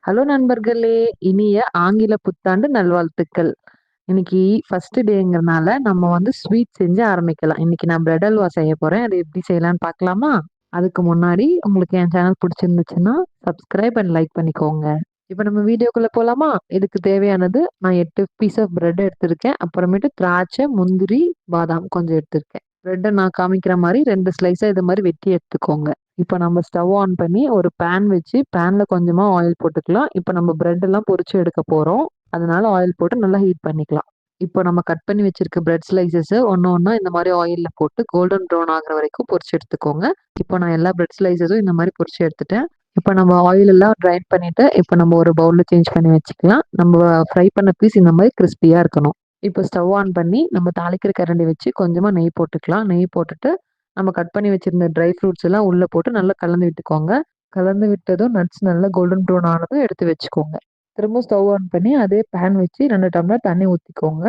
Hello நண்பர்களே! இனிய ஆங்கில புத்தாண்டு நல்வாழ்த்துக்கள். இன்னைக்கு ஃபர்ஸ்ட் டேங்கிறனால நம்ம ஸ்வீட் செஞ்சு ஆரம்பிக்கலாம். இன்னைக்கு நான் பிரெட் அல்வா செய்ய போறேன். அது எப்படி செய்யலான்னு பார்க்கலாமா? அதுக்கு முன்னாடி உங்களுக்கு என் சேனல் பிடிச்சிருந்துச்சுன்னா, சப்ஸ்கிரைப் அண்ட் லைக் பண்ணிக்கோங்க. இப்ப நம்ம வீடியோக்குள்ள போலாமா? இதுக்கு தேவையானது நான் 8 பீஸ் ஆஃப் பிரெட் எடுத்திருக்கேன். அப்புறமேட்டு திராட்சை, முந்திரி, பாதாம் கொஞ்சம் எடுத்திருக்கேன். பிரெட்ட நான் காமிக்கிற மாரி 2 ஸ்லைஸா இது மாரி வெட்டி எடுத்துக்கோங்க. இப்ப நம்ம ஸ்டவ் ஆன் பண்ணி ஒரு பேன் வச்சு, பேன்ல கொஞ்சமா ஆயில் போட்டுக்கலாம். இப்ப நம்ம பிரெட் எல்லாம் பொரிச்சு எடுக்க போறோம். அதனால ஆயில் போட்டு நல்லா ஹீட் பண்ணிக்கலாம். இப்போ நம்ம கட் பண்ணி வச்சிருக்க பிரெட் ஸ்லைசஸ ஒண்ணு ஒண்ணா இந்த மாரி ஆயில்ல போட்டு கோல்டன் ப்ரவுன் ஆகுற வரைக்கும் பொரிச்சு எடுத்துக்கோங்க. இப்போ நான் எல்லா பிரெட் ஸ்லைசஸும் இந்த மாரி பொரிச்சு எடுத்துட்டேன். இப்ப நம்ம ஆயில் எல்லாம் ட்ரைன் பண்ணிட்டு, இப்ப நம்ம ஒரு பவுல்ல சேஞ்ச் பண்ணி வச்சுக்கலாம். நம்ம ஃப்ரை பண்ண பீஸ் இந்த மாரி கிரிஸ்பியா இருக்கணும். இப்போ ஸ்டவ் ஆன் பண்ணி நம்ம தாளிக்கிற கரண்டி வச்சு கொஞ்சமா நெய் போட்டுக்கலாம். நெய் போட்டுட்டு நம்ம கட் பண்ணி வச்சிருந்த ட்ரை ஃப்ரூட்ஸ் எல்லாம் உள்ள போட்டு நல்லா கலந்து விட்டுக்கோங்க. கலந்து விட்டதும் நட்ஸ் நல்லா கோல்டன் ப்ரௌன் ஆனதும் எடுத்து வச்சுக்கோங்க. திரும்ப ஸ்டவ் ஆன் பண்ணி அதே பேன் வச்சு 2 டம்ளர் தண்ணி ஊத்திக்கோங்க.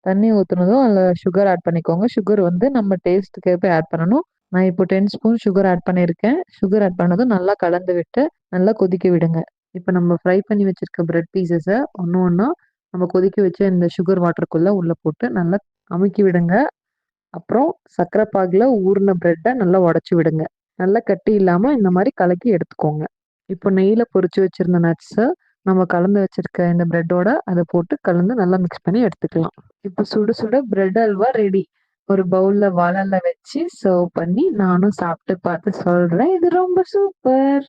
தண்ணி ஊத்துனதும் அதில சுகர் ஆட் பண்ணிக்கோங்க. சுகர் நம்ம டேஸ்ட்டுக்கு ஏற்ப ஆட் பண்ணணும். நான் இப்போ 10 ஸ்பூன் சுகர் ஆட் பண்ணியிருக்கேன். சுகர் ஆட் பண்ணதும் நல்லா கலந்து விட்டு, நல்லா கொதிக்க விடுங்க. இப்ப நம்ம ஃப்ரை பண்ணி வச்சிருக்க பிரெட் பீஸஸ ஒண்ணு ஒண்ணா நம்ம கொதிக்க வச்ச இந்த சுகர் வாட்டருக்குள்ள உள்ள போட்டு நல்லா அமுக்கி விடுங்க. அப்புறம் சர்க்கரை பாகுல ஊறுன பிரெட்ட நல்லா உடைச்சு விடுங்க. நல்லா கட்டி இல்லாம இந்த மாரி கலக்கி எடுத்துக்கோங்க. இப்போ நெய்யில பொரிச்சு வச்சிருந்த நட்ஸ நம்ம கலந்து வச்சிருக்க இந்த பிரெட்டோட அத போட்டு கலந்து நல்லா மிக்ஸ் பண்ணி எடுத்துக்கலாம். இப்போ சுட சுட பிரெட் அல்வா ரெடி. ஒரு பவுல்ல வாழல வச்சு சர்வ் பண்ணி நானும் சாப்பிட்டு பார்த்து சொல்றேன். இது ரொம்ப சூப்பர்.